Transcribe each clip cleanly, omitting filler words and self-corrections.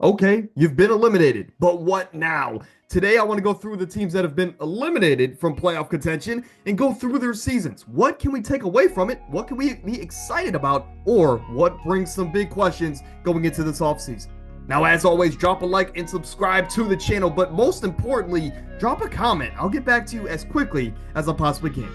Okay, you've been eliminated, but what now? Today, I want to go through the teams that have been eliminated from playoff contention and go through their seasons. What can we take away from it? What can we be excited about? Or what brings some big questions going into this offseason? Now, as always, drop a like and subscribe to the channel, but most importantly, drop a comment. I'll get back to you as quickly as I possibly can.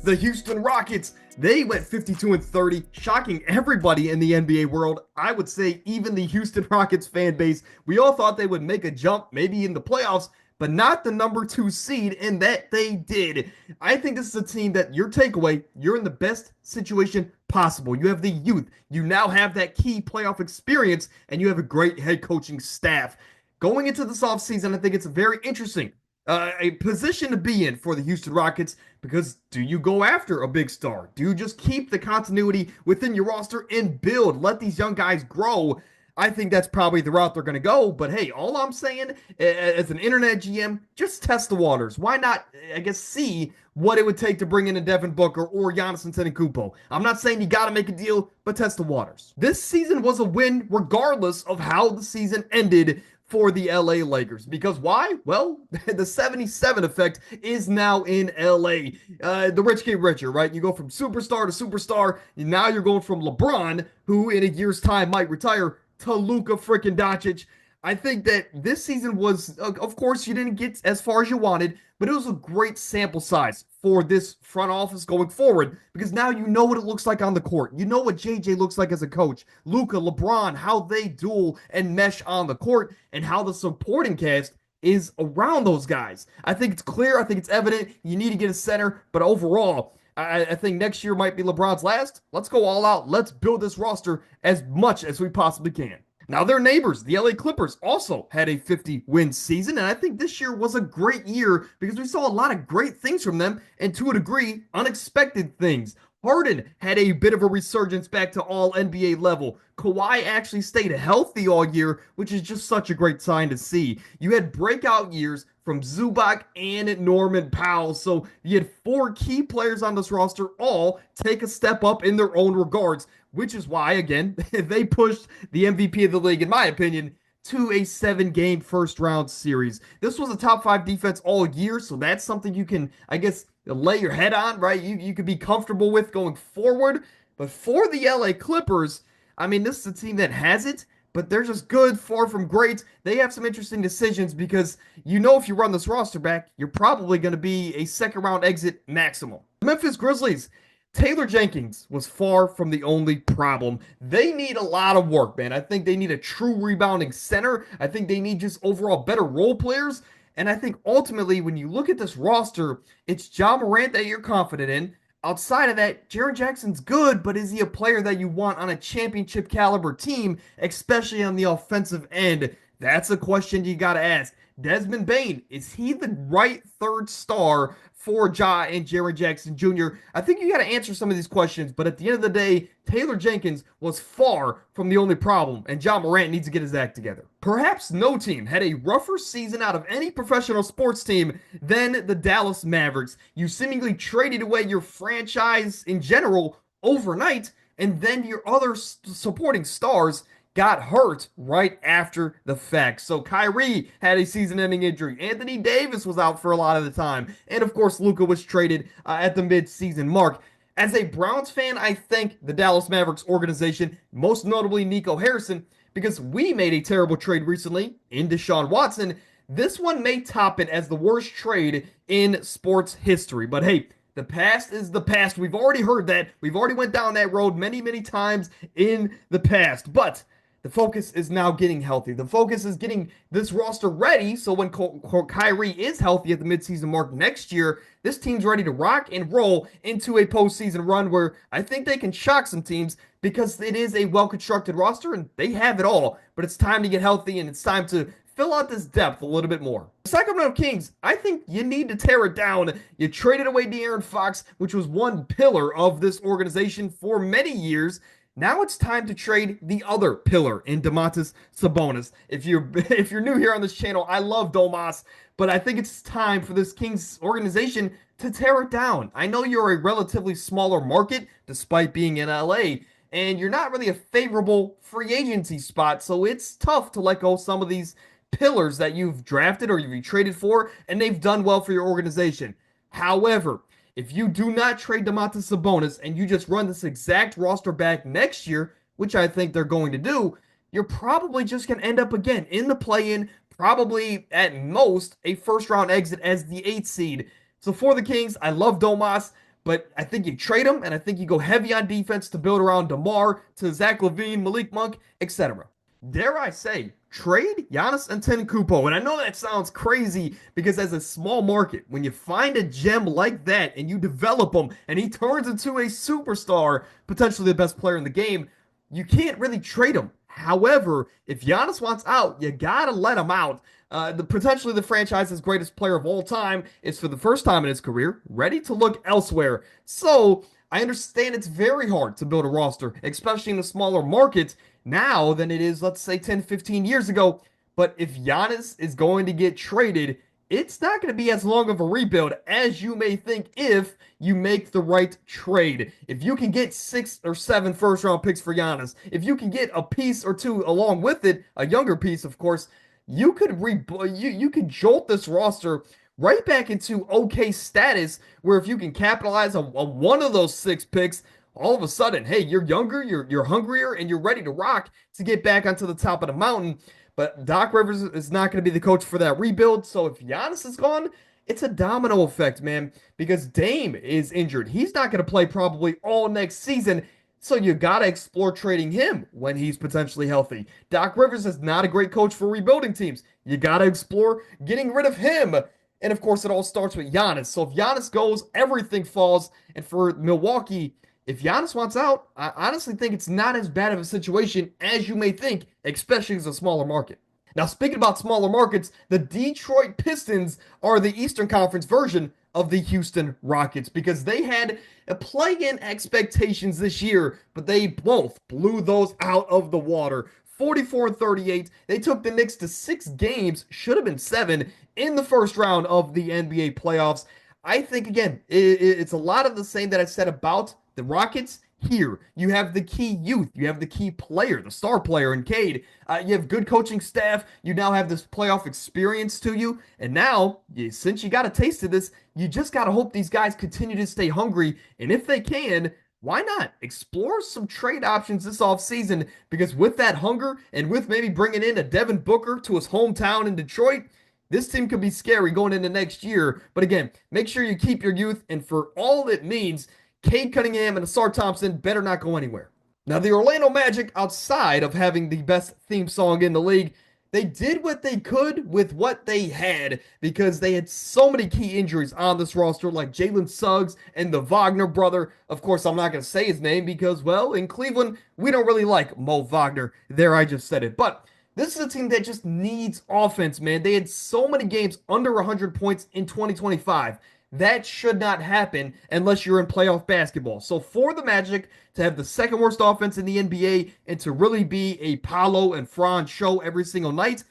The Houston Rockets, they went 52-30, shocking everybody in the NBA world. I would say even the Houston Rockets fan base. We all thought they would make a jump, maybe in the playoffs, but not the number 2 seed, and that they did. I think this is a team that your takeaway, you're in the best situation possible. You have the youth. You now have that key playoff experience, and you have a great head coaching staff. Going into this offseason, I think it's very interesting. A position to be in for the Houston Rockets, because do you go after a big star? Do you just keep the continuity within your roster and build? Let these young guys grow. I think that's probably the route they're going to go. But hey, all I'm saying as an internet GM, just test the waters. Why not, I guess, see what it would take to bring in a Devin Booker or Giannis Antetokounmpo? I'm not saying you got to make a deal, but test the waters. This season was a win regardless of how the season ended for the LA Lakers. Because why? Well, the 77 effect is now in LA. The rich get richer, right? You go from superstar to superstar, and now you're going from LeBron, who in a year's time might retire, to Luka freaking Doncic. I think that this season was, of course, you didn't get as far as you wanted, but it was a great sample size for this front office going forward, because now you know what it looks like on the court. You know what JJ looks like as a coach. Luka, LeBron, how they duel and mesh on the court, and how the supporting cast is around those guys. I think it's clear. I think it's evident. You need to get a center, but overall, I think next year might be LeBron's last. Let's go all out. Let's build this roster as much as we possibly can. Now, their neighbors, the LA Clippers, also had a 50-win season, and I think this year was a great year because we saw a lot of great things from them, and to a degree, unexpected things. Harden had a bit of a resurgence back to all NBA level. Kawhi actually stayed healthy all year, which is just such a great sign to see. You had breakout years from Zubac and Norman Powell. So you had 4 key players on this roster all take a step up in their own regards, which is why, again, they pushed the MVP of the league, in my opinion, to a 7-game first-round series. This was a top 5 defense all year, so that's something you can, I guess, lay your head on, right? You could be comfortable with going forward. But for the LA Clippers, I mean, this is a team that has it, but they're just good, far from great. They have some interesting decisions because you know if you run this roster back, you're probably going to be a second-round exit maximum. The Memphis Grizzlies, Taylor Jenkins was far from the only problem. They need a lot of work, man. I think they need a true rebounding center. I think they need just overall better role players. And I think ultimately, when you look at this roster, it's Ja Morant that you're confident in. Outside of that, Jaren Jackson's good, but is he a player that you want on a championship caliber team, especially on the offensive end? That's a question you got to ask. Desmond Bane, is he the right third star for Ja and Jaren Jackson Jr.? I think you got to answer some of these questions, but at the end of the day, Taylor Jenkins was far from the only problem, and Ja Morant needs to get his act together. Perhaps no team had a rougher season out of any professional sports team than the Dallas Mavericks. You seemingly traded away your franchise in general overnight, and then your other supporting stars got hurt right after the fact. So Kyrie had a season-ending injury. Anthony Davis was out for a lot of the time. And of course, Luka was traded at the mid-season mark. As a Browns fan, I thank the Dallas Mavericks organization, most notably Nico Harrison, because we made a terrible trade recently in Deshaun Watson. This one may top it as the worst trade in sports history. But hey, the past is the past. We've already heard that. We've already went down that road many, many times in the past. But the focus is now getting healthy. The focus is getting this roster ready so when Kyrie is healthy at the midseason mark next year, this team's ready to rock and roll into a postseason run where I think they can shock some teams because it is a well-constructed roster and they have it all. But it's time to get healthy and it's time to fill out this depth a little bit more. The Sacramento Kings, I think you need to tear it down. You traded away De'Aaron Fox, which was one pillar of this organization for many years. Now it's time to trade the other pillar in Domantas Sabonis. If you're if you're new here on this channel, I love Domas, but I think it's time for this Kings organization to tear it down. I know you're a relatively smaller market, despite being in LA, and you're not really a favorable free agency spot, so it's tough to let go of some of these pillars that you've drafted or you've traded for, and they've done well for your organization. However, if you do not trade Domantas Sabonis and you just run this exact roster back next year, which I think they're going to do, you're probably just going to end up again in the play-in, probably at most a first-round exit as the 8th seed. So for the Kings, I love Domas, but I think you trade him, and I think you go heavy on defense to build around DeMar, to Zach LaVine, Malik Monk, etc. Dare I say, trade Giannis Antetokounmpo. And I know that sounds crazy because as a small market, when you find a gem like that and you develop him and he turns into a superstar, potentially the best player in the game, you can't really trade him. However, if Giannis wants out, you gotta let him out. Potentially the franchise's greatest player of all time is for the first time in his career ready to look elsewhere. So I understand it's very hard to build a roster, especially in a smaller market now than it is, let's say, 10, 15 years ago. But if Giannis is going to get traded, it's not going to be as long of a rebuild as you may think if you make the right trade. If you can get 6 or 7 first round picks for Giannis, if you can get a piece or two along with it, a younger piece, of course, you could jolt this roster right back into okay status where if you can capitalize on one of those 6 picks, all of a sudden, hey, you're younger, you're hungrier, and you're ready to rock to get back onto the top of the mountain. But Doc Rivers is not going to be the coach for that rebuild. So if Giannis is gone, it's a domino effect, man, because Dame is injured. He's not going to play probably all next season. So you got to explore trading him when he's potentially healthy. Doc Rivers is not a great coach for rebuilding teams. You got to explore getting rid of him. And of course, it all starts with Giannis. So if Giannis goes, everything falls. And for Milwaukee, if Giannis wants out, I honestly think it's not as bad of a situation as you may think, especially as a smaller market. Now, speaking about smaller markets, the Detroit Pistons are the Eastern Conference version of the Houston Rockets because they had a play-in expectations this year, but they both blew those out of the water. 44-38. They took the Knicks to 6 games, should have been 7, in the first round of the NBA playoffs. I think, again, it's a lot of the same that I said about the Rockets. Here, you have the key youth. You have the key player, the star player in Cade. You have good coaching staff. You now have this playoff experience to you. And now, since you got a taste of this, you just got to hope these guys continue to stay hungry. And if they can, why not explore some trade options this offseason? Because with that hunger and with maybe bringing in a Devin Booker to his hometown in Detroit, this team could be scary going into next year. But again, make sure you keep your youth. And for all it means, Cade Cunningham and Asar Thompson better not go anywhere. Now, the Orlando Magic, outside of having the best theme song in the league, they did what they could with what they had because they had so many key injuries on this roster, like Jalen Suggs and the Wagner brother. Of course, I'm not going to say his name because, well, in Cleveland, we don't really like Mo Wagner. There, I just said it. But this is a team that just needs offense, man. They had so many games under 100 points in 2025. That should not happen unless you're in playoff basketball. So for the Magic to have the second worst offense in the NBA and to really be a Paolo and Franz show every single night,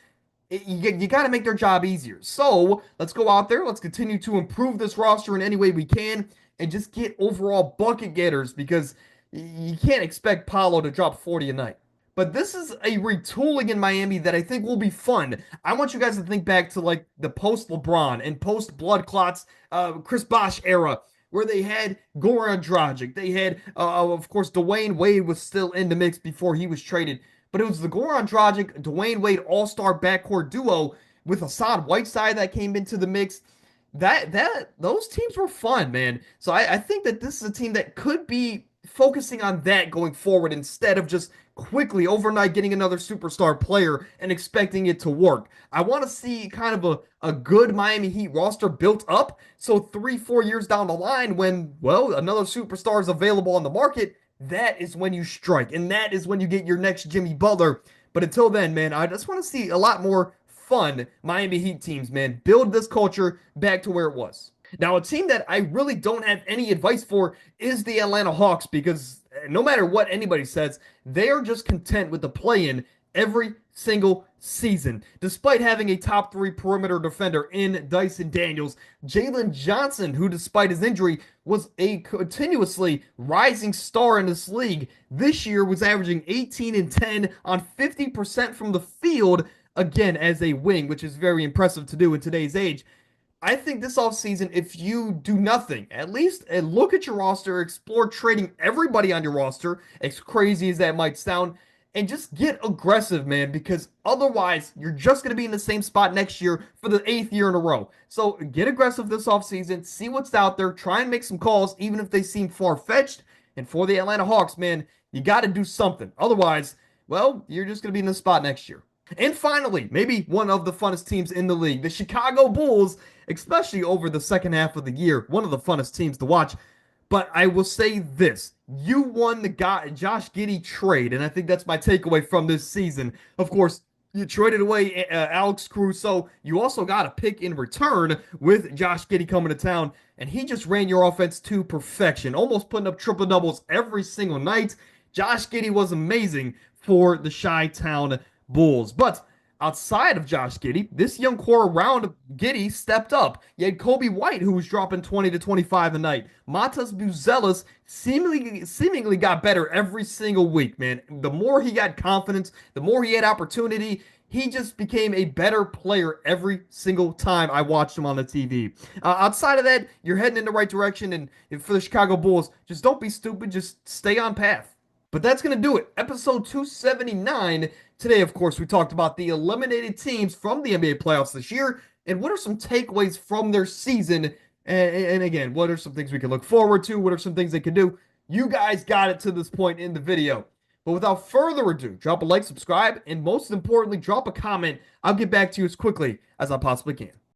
you got to make their job easier. So let's go out there. Let's continue to improve this roster in any way we can and just get overall bucket getters because you can't expect Paolo to drop 40 a night. But this is a retooling in Miami that I think will be fun. I want you guys to think back to like the post LeBron and post Blood Clots, Chris Bosh era, where they had Goran Dragic. They had, of course, Dwayne Wade was still in the mix before he was traded. But it was the Goran Dragic, Dwayne Wade all-star backcourt duo with Hassan Whiteside that came into the mix. Those teams were fun, man. So I think that this is a team that could be focusing on that going forward instead of just quickly overnight getting another superstar player and expecting it to work. I want to see kind of a good Miami Heat roster built up so 3-4 years down the line when, well, another superstar is available on the market, that is when you strike and that is when you get your next Jimmy Butler. But until then, man, I just want to see a lot more fun Miami Heat teams, man. Build this culture back to where it was. Now, a team that I really don't have any advice for is the Atlanta Hawks because no matter what anybody says, they are just content with the play-in every single season. Despite having a top three perimeter defender in Dyson Daniels, Jalen Johnson, who despite his injury was a continuously rising star in this league, this year was averaging 18 and 10 on 50% from the field, again as a wing, which is very impressive to do in today's age. I think this offseason, if you do nothing, at least look at your roster, explore trading everybody on your roster, as crazy as that might sound, and just get aggressive, man, because otherwise you're just going to be in the same spot next year for the eighth year in a row. So get aggressive this offseason, see what's out there, try and make some calls, even if they seem far-fetched. And for the Atlanta Hawks, man, you got to do something. Otherwise, well, you're just going to be in the spot next year. And finally, maybe one of the funnest teams in the league, the Chicago Bulls, especially over the second half of the year, one of the funnest teams to watch. But I will say this. You won the Josh Giddey trade, and I think that's my takeaway from this season. Of course, you traded away Alex Caruso. You also got a pick in return with Josh Giddey coming to town, and he just ran your offense to perfection, almost putting up triple doubles every single night. Josh Giddey was amazing for the Chi-Town Bulls. But outside of Josh Giddey, this young core around Giddey stepped up. You had Kobe White, who was dropping 20 to 25 a night. Matas Buzelis seemingly got better every single week, man. The more he got confidence, the more he had opportunity, he just became a better player every single time I watched him on the TV. Outside of that, you're heading in the right direction, and for the Chicago Bulls, just don't be stupid, just stay on path. But that's going to do it. Episode 279. Today, of course, we talked about the eliminated teams from the NBA playoffs this year and what are some takeaways from their season. And again, what are some things we can look forward to? What are some things they can do? You guys got it to this point in the video. But without further ado, drop a like, subscribe, and most importantly, drop a comment. I'll get back to you as quickly as I possibly can.